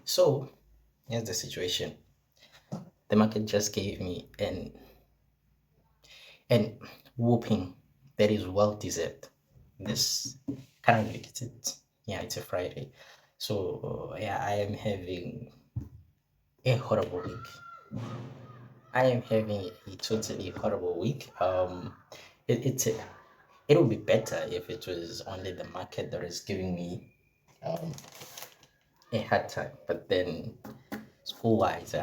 So here's the situation. The market just gave me an whooping that is well deserved. This currently it's a Friday. So yeah, I am having a horrible week. I am having a totally horrible week. It would be better if it was only the market that is giving me um, a hard time. But then school wise,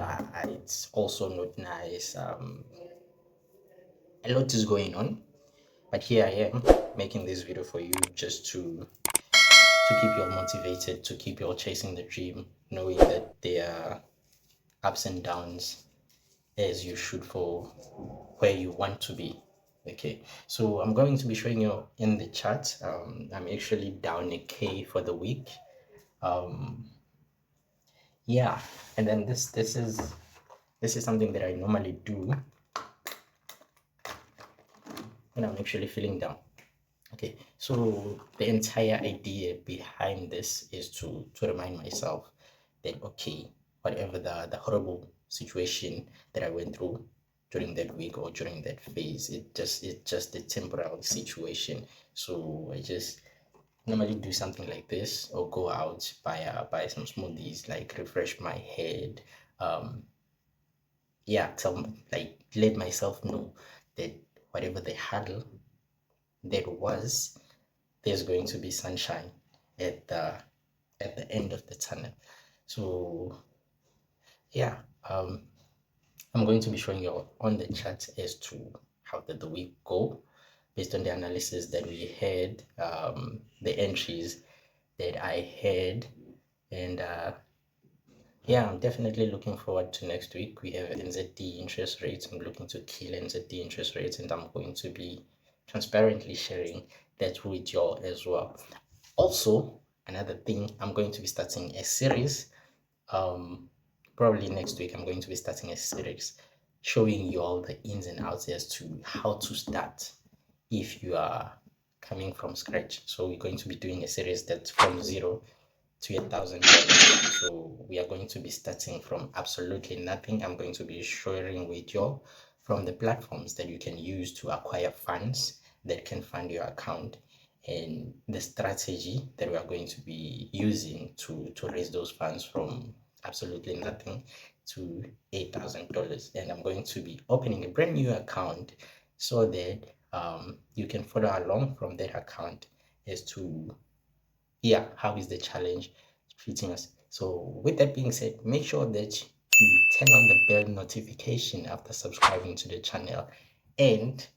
it's also not nice. A lot is going on, but here I am making this video for you just to keep you all motivated, to keep you all chasing the dream, knowing that there are ups and downs as you should for where you want to be. Okay, so I'm going to be showing you in the chart. I'm actually down a K for the week. Um, yeah, and then this is something that I normally do when I'm actually feeling down. Okay, so the entire idea behind this is to remind myself that okay, whatever the horrible situation that I went through during that week or during that phase, it's just a temporary situation. So I just normally do something like this or go out buy some smoothies, like refresh my head. Yeah, let myself know that whatever the hurdle that was, there's going to be sunshine at the end of the tunnel. So yeah, I'm going to be showing you on the chart as to how did the week go based on the analysis that we had, the entries that I had, and yeah, I'm definitely looking forward to next week. We have NZD interest rates. I'm looking to kill NZD interest rates, and I'm going to be transparently sharing that with y'all as well. Also, another thing, I'm going to be starting a series. Um, Probably next week, I'm going to be starting a series showing you all the ins and outs as to how to start if you are coming from scratch. So we're going to be doing a series that's from zero to $1,000. So we are going to be starting from absolutely nothing. I'm going to be sharing with you from the platforms that you can use to acquire funds that can fund your account, and the strategy that we are going to be using to raise those funds from absolutely nothing to $8,000. And I'm going to be opening a brand new account so that you can follow along from that account as to, yeah, how is the challenge treating us. So with that being said, make sure that you turn on the bell notification after subscribing to the channel, and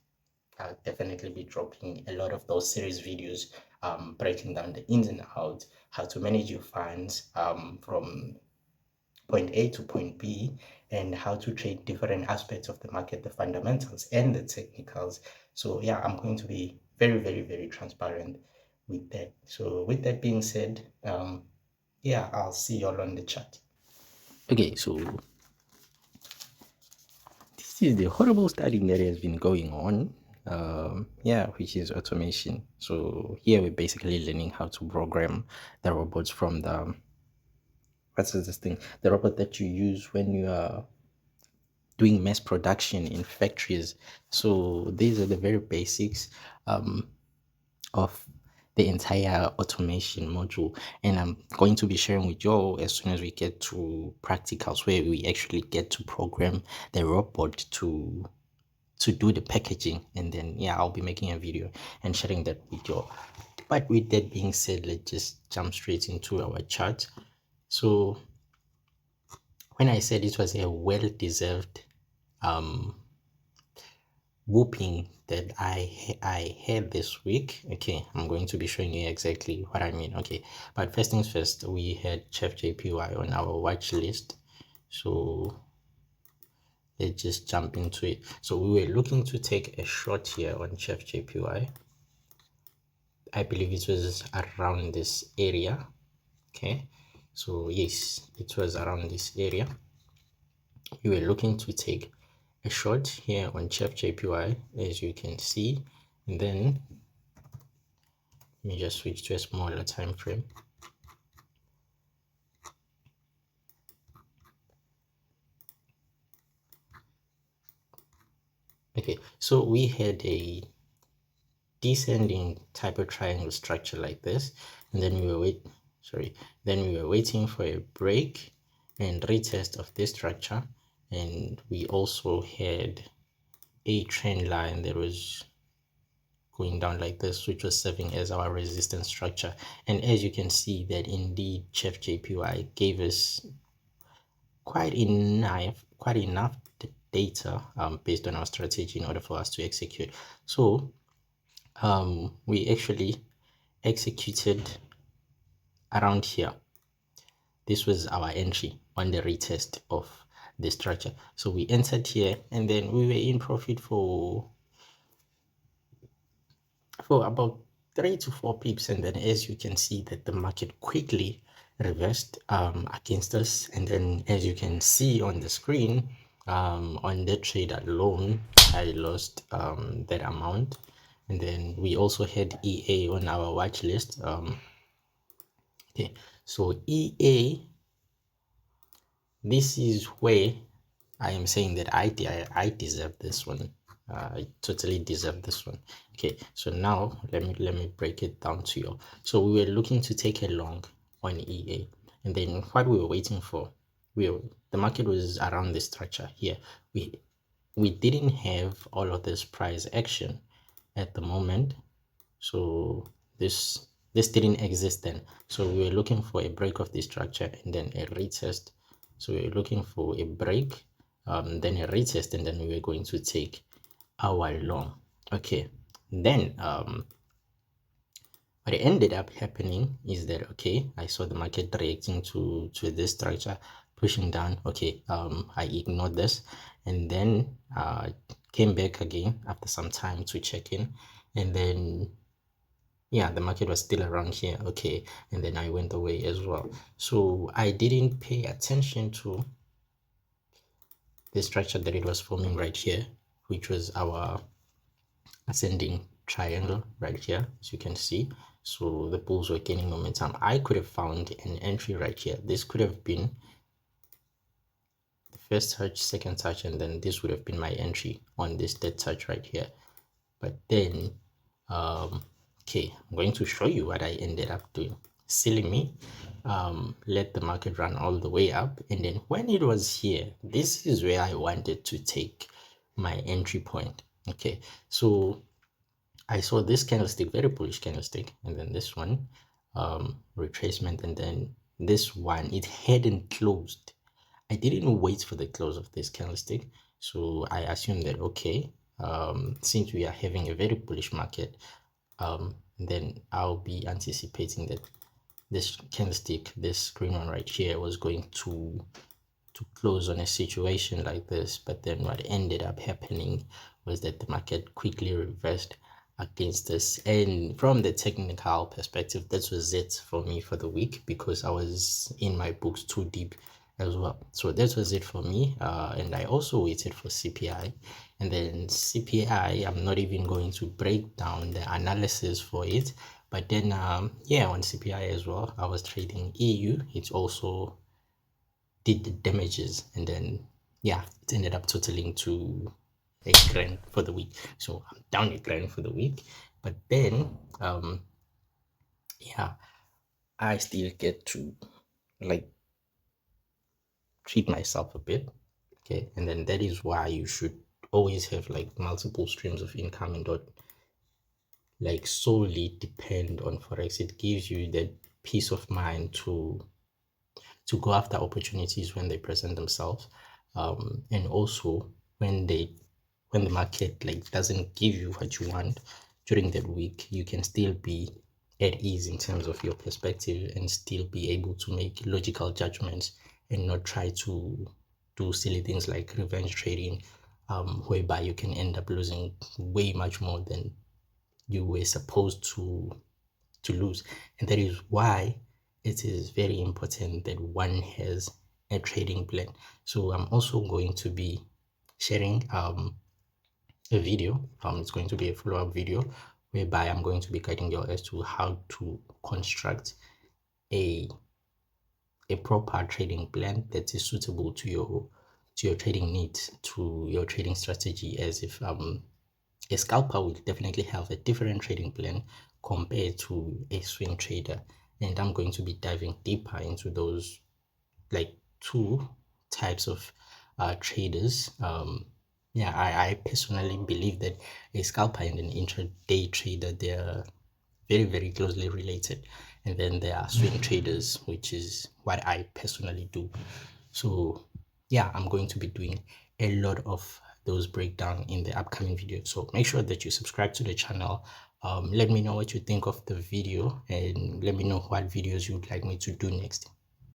I'll definitely be dropping a lot of those series videos, breaking down the ins and outs, how to manage your funds from point A to point B, and how to trade different aspects of the market, the fundamentals and the technicals. So yeah, I'm going to be very, very, very transparent with that. So with that being said, yeah, I'll see y'all on the chat. Okay, so this is the horrible studying that has been going on. Yeah, which is automation. So here we're basically learning how to program the robots from the, what's this thing, the robot that you use when you are doing mass production in factories. So these are the very basics of the entire automation module, and I'm going to be sharing with you all as soon as we get to practicals where we actually get to program the robot to do the packaging. And then yeah, I'll be making a video and sharing that with you all. But with that being said, let's just jump straight into our chart. So when I said it was a well-deserved whooping that I had this week. Okay, I'm going to be showing you exactly what I mean. Okay, but first things first, we had Chef JPY on our watch list. So let's just jump into it. So we were looking to take a short here on Chef JPY. I believe it was around this area. Okay, so yes, it was around this area. We were looking to take a short here on Chef JPY, as you can see, and then let me just switch to a smaller time frame. Okay, so we had a descending type of triangle structure like this, and then we were waiting for a break and retest of this structure, and we also had a trend line that was going down like this, which was serving as our resistance structure. And as you can see that indeed Chef JPY gave us quite enough data based on our strategy in order for us to execute. So we actually executed around here. This was our entry on the retest of the structure. So we entered here, and then we were in profit for about 3 to 4 pips, and then as you can see that the market quickly reversed against us. And then as you can see on the screen, on the trade alone I lost that amount. And then we also had EA on our watch list. Okay, so EA, this is where I am saying that I deserve this one. I totally deserve this one. Okay, so now let me break it down to you. So we were looking to take a long on EA, and then what we were waiting for, the market was around this structure here. We didn't have all of this price action at the moment, so this didn't exist then. So we were looking for a break of this structure and then a retest. So we were looking for a break, then a retest, and then we were going to take our long. Okay, then what ended up happening is that, okay, I saw the market reacting to this structure, pushing down. Okay, I ignored this, and then came back again after some time to check in, and then yeah, the market was still around here. Okay, and then I went away as well. So I didn't pay attention to the structure that it was forming right here, which was our ascending triangle right here, as you can see. So the bulls were gaining momentum. I could have found an entry right here. This could have been the first touch, second touch, and then this would have been my entry on this third touch right here. But then okay, I'm going to show you what I ended up doing. Silly me. Let the market run all the way up, and then when it was here, this is where I wanted to take my entry point. Okay, so I saw this candlestick, very bullish candlestick, and then this one retracement, and then this one, it hadn't closed. I didn't wait for the close of this candlestick, so I assumed that, okay, since we are having a very bullish market, then I'll be anticipating that this candlestick, this green one right here, was going to close on a situation like this. But then what ended up happening was that the market quickly reversed against this, and from the technical perspective, that was it for me for the week, because I was in my books too deep as well. So that was it for me, and I also waited for CPI, and then CPI, I'm not even going to break down the analysis for it. But then yeah, on CPI as well, I was trading EU. It also did the damages, and then yeah, it ended up totaling to $8,000 for the week. So I'm down $8,000 for the week. But then yeah, I still get to like treat myself a bit. Okay, and then that is why you should always have like multiple streams of income and not like solely depend on Forex. It gives you that peace of mind to go after opportunities when they present themselves, and also when the market like doesn't give you what you want during that week, you can still be at ease in terms of your perspective and still be able to make logical judgments and not try to do silly things like revenge trading, whereby you can end up losing way much more than you were supposed to lose. And that is why it is very important that one has a trading plan. So I'm also going to be sharing a video. It's going to be a follow-up video whereby I'm going to be guiding you as to how to construct a proper trading plan that is suitable to your trading needs, to your trading strategy, as if a scalper will definitely have a different trading plan compared to a swing trader. And I'm going to be diving deeper into those like two types of traders. Yeah, I personally believe that a scalper and an intraday trader, they're very, very closely related. And then there are swing traders, which is what I personally do. So yeah, I'm going to be doing a lot of those breakdown in the upcoming video. So make sure that you subscribe to the channel. Let me know what you think of the video, and let me know what videos you'd like me to do next.